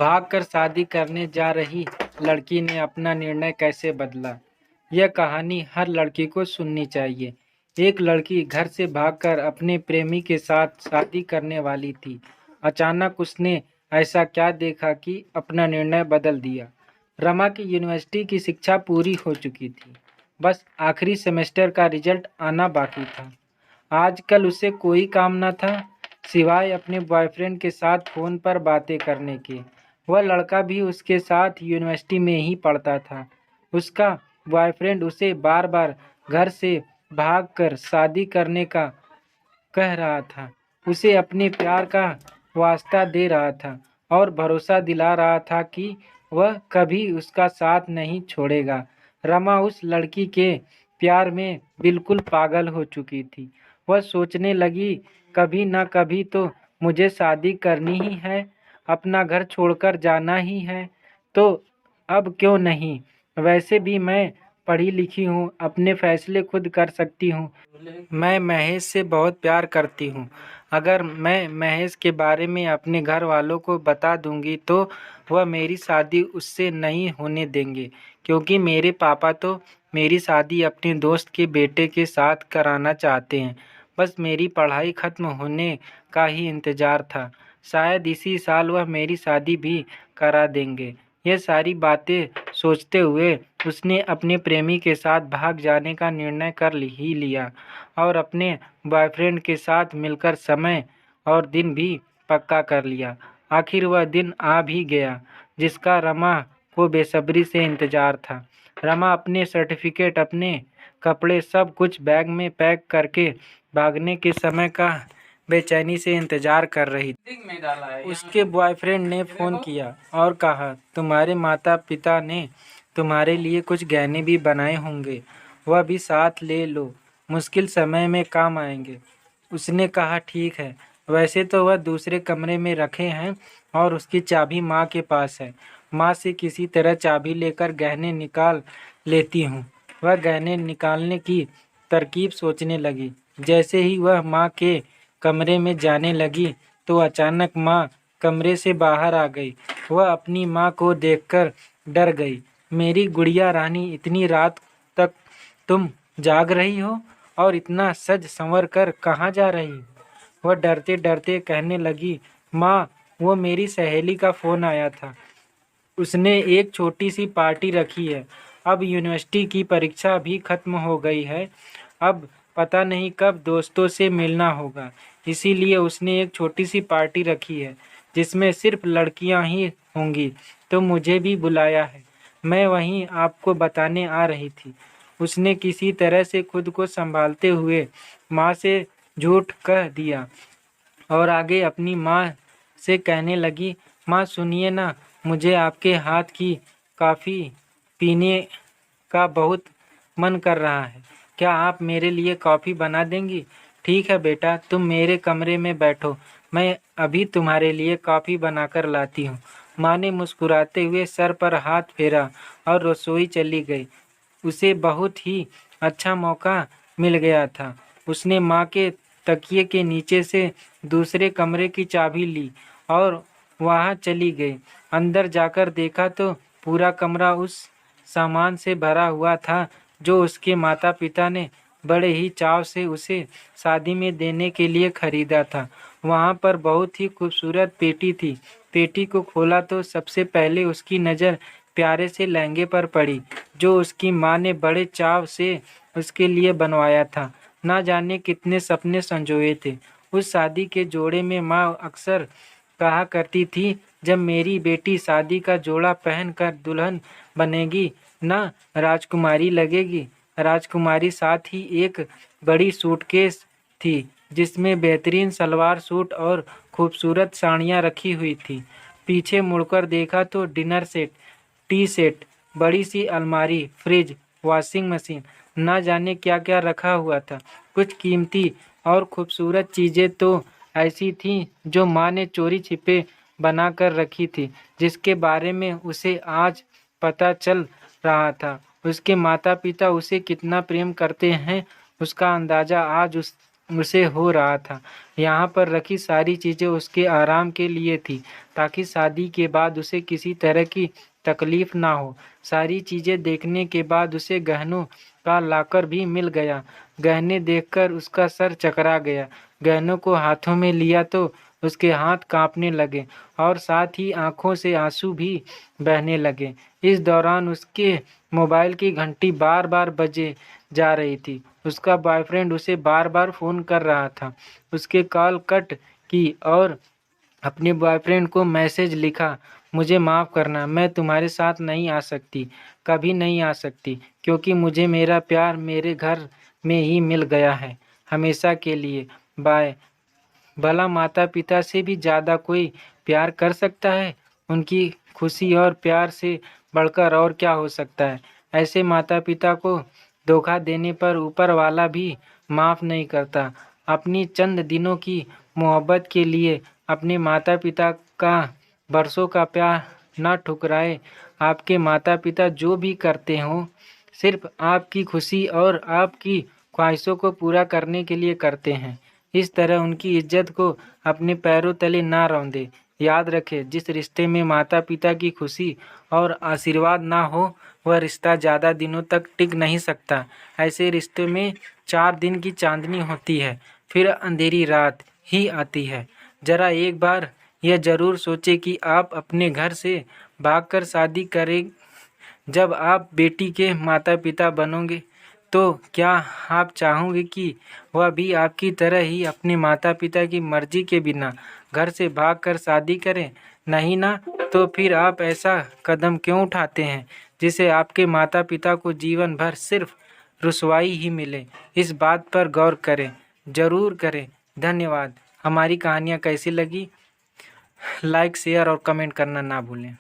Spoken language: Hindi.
भागकर शादी करने जा रही लड़की ने अपना निर्णय कैसे बदला। यह कहानी हर लड़की को सुननी चाहिए। एक लड़की घर से भागकर अपने प्रेमी के साथ शादी करने वाली थी। अचानक उसने ऐसा क्या देखा कि अपना निर्णय बदल दिया। रमा की यूनिवर्सिटी की शिक्षा पूरी हो चुकी थी। बस आखिरी सेमेस्टर का रिजल्ट आना बाकी था। आजकल उसे कोई काम न था सिवाय अपने बॉयफ्रेंड के साथ फ़ोन पर बातें करने के। वह लड़का भी उसके साथ यूनिवर्सिटी में ही पढ़ता था। उसका बॉयफ्रेंड उसे बार बार घर से भागकर शादी करने का कह रहा था। उसे अपने प्यार का वास्ता दे रहा था और भरोसा दिला रहा था कि वह कभी उसका साथ नहीं छोड़ेगा। रमा उस लड़की के प्यार में बिल्कुल पागल हो चुकी थी। वह सोचने लगी, कभी ना कभी तो मुझे शादी करनी ही है, अपना घर छोड़कर जाना ही है, तो अब क्यों नहीं। वैसे भी मैं पढ़ी लिखी हूँ, अपने फैसले खुद कर सकती हूँ। मैं महेश से बहुत प्यार करती हूँ। अगर मैं महेश के बारे में अपने घर वालों को बता दूंगी तो वह मेरी शादी उससे नहीं होने देंगे, क्योंकि मेरे पापा तो मेरी शादी अपने दोस्त के बेटे के साथ कराना चाहते हैं। बस मेरी पढ़ाई ख़त्म होने का ही इंतज़ार था। शायद इसी साल वह मेरी शादी भी करा देंगे। यह सारी बातें सोचते हुए उसने अपने प्रेमी के साथ भाग जाने का निर्णय कर ही लिया और अपने बॉयफ्रेंड के साथ मिलकर समय और दिन भी पक्का कर लिया। आखिर वह दिन आ भी गया जिसका रमा को बेसब्री से इंतज़ार था। रमा अपने सर्टिफिकेट, अपने कपड़े सब कुछ बैग में पैक करके भागने के समय का बेचैनी से इंतज़ार कर रही थी। उसके बॉयफ्रेंड ने फ़ोन किया और कहा, तुम्हारे माता पिता ने तुम्हारे लिए कुछ गहने भी बनाए होंगे, वह भी साथ ले लो, मुश्किल समय में काम आएंगे। उसने कहा, ठीक है। वैसे तो वह दूसरे कमरे में रखे हैं और उसकी चाबी माँ के पास है। माँ से किसी तरह चाबी लेकर गहने निकाल लेती हूँ। वह गहने निकालने की तरकीब सोचने लगी। जैसे ही वह माँ के कमरे में जाने लगी तो अचानक माँ कमरे से बाहर आ गई। वह अपनी माँ को देखकर डर गई। मेरी गुड़िया रानी, इतनी रात तक तुम जाग रही हो और इतना सज संवर कर कहाँ जा रही हो? वह डरते डरते कहने लगी, माँ, वो मेरी सहेली का फ़ोन आया था। उसने एक छोटी सी पार्टी रखी है। अब यूनिवर्सिटी की परीक्षा भी खत्म हो गई है। अब पता नहीं कब दोस्तों से मिलना होगा, इसीलिए उसने एक छोटी सी पार्टी रखी है जिसमें सिर्फ लड़कियां ही होंगी, तो मुझे भी बुलाया है। मैं वहीं आपको बताने आ रही थी। उसने किसी तरह से खुद को संभालते हुए माँ से झूठ कह दिया और आगे अपनी माँ से कहने लगी, माँ सुनिए ना, मुझे आपके हाथ की कॉफ़ी पीने का बहुत मन कर रहा है। क्या आप मेरे लिए कॉफ़ी बना देंगी? ठीक है बेटा, तुम मेरे कमरे में बैठो, मैं अभी तुम्हारे लिए कॉफ़ी बनाकर लाती हूँ। माँ ने मुस्कुराते हुए सर पर हाथ फेरा और रसोई चली गई। उसे बहुत ही अच्छा मौका मिल गया था। उसने माँ के तकिए के नीचे से दूसरे कमरे की चाबी ली और वहाँ चली गई। अंदर जाकर देखा तो पूरा कमरा उस सामान से भरा हुआ था जो उसके माता पिता ने बड़े ही चाव से उसे शादी में देने के लिए खरीदा था। वहाँ पर बहुत ही खूबसूरत पेटी थी। पेटी को खोला तो सबसे पहले उसकी नज़र प्यारे से लहंगे पर पड़ी जो उसकी माँ ने बड़े चाव से उसके लिए बनवाया था। ना जाने कितने सपने संजोए थे। उस शादी के जोड़े में माँ अक्सर कहा करती थी, जब मेरी बेटी शादी का जोड़ा पहनकर दुल्हन बनेगी ना राजकुमारी लगेगी। राजकुमारी साथ ही एक बड़ी सूटकेस थी जिसमें बेहतरीन सलवार सूट और खूबसूरत साड़ियाँ रखी हुई थी। पीछे मुड़कर देखा तो डिनर सेट, टी सेट, बड़ी सी अलमारी, फ्रिज, वॉशिंग मशीन, ना जाने क्या क्या रखा हुआ था। कुछ कीमती और खूबसूरत चीज़ें तो ऐसी थीं जो माँ ने चोरी छिपे बना कर रखी थी, जिसके बारे में उसे आज पता चल रहा था। उसके माता पिता उसे कितना प्रेम करते हैं उसका अंदाज़ा आज उसे हो रहा था। यहाँ पर रखी सारी चीज़ें उसके आराम के लिए थी, ताकि शादी के बाद उसे किसी तरह की तकलीफ ना हो। सारी चीज़ें देखने के बाद उसे गहनों का लाकर भी मिल गया। गहने देखकर उसका सर चकरा गया। गहनों को हाथों में लिया तो उसके हाथ कांपने लगे और साथ ही आंखों से आंसू भी बहने लगे। इस दौरान उसके मोबाइल की घंटी बार बार बजे जा रही थी। उसका बॉयफ्रेंड उसे बार बार फ़ोन कर रहा था। उसके कॉल कट की और अपने बॉयफ्रेंड को मैसेज लिखा, मुझे माफ़ करना, मैं तुम्हारे साथ नहीं आ सकती, कभी नहीं आ सकती, क्योंकि मुझे मेरा प्यार मेरे घर में ही मिल गया है, हमेशा के लिए, बाय। भला माता पिता से भी ज़्यादा कोई प्यार कर सकता है? उनकी खुशी और प्यार से बढ़कर और क्या हो सकता है? ऐसे माता पिता को धोखा देने पर ऊपर वाला भी माफ़ नहीं करता। अपनी चंद दिनों की मोहब्बत के लिए अपने माता पिता का बरसों का प्यार ना ठुकराए। आपके माता पिता जो भी करते हों, सिर्फ आपकी खुशी और आपकी ख्वाहिशों को पूरा करने के लिए करते हैं। इस तरह उनकी इज्जत को अपने पैरों तले ना रौंदे। याद रखें, जिस रिश्ते में माता पिता की खुशी और आशीर्वाद ना हो, वह रिश्ता ज़्यादा दिनों तक टिक नहीं सकता। ऐसे रिश्ते में 4 दिन की चांदनी होती है, फिर अंधेरी रात ही आती है। ज़रा एक बार यह ज़रूर सोचें कि आप अपने घर से भागकर शादी करें। जब आप बेटी के माता पिता बनोगे, तो क्या आप चाहोगे कि वह भी आपकी तरह ही अपने माता पिता की मर्जी के बिना घर से भागकर शादी करें? नहीं ना? तो फिर आप ऐसा कदम क्यों उठाते हैं जिससे आपके माता पिता को जीवन भर सिर्फ रुसवाई ही मिले? इस बात पर गौर करें, ज़रूर करें। धन्यवाद। हमारी कहानियाँ कैसी लगी? लाइक, शेयर और कमेंट करना ना भूलें।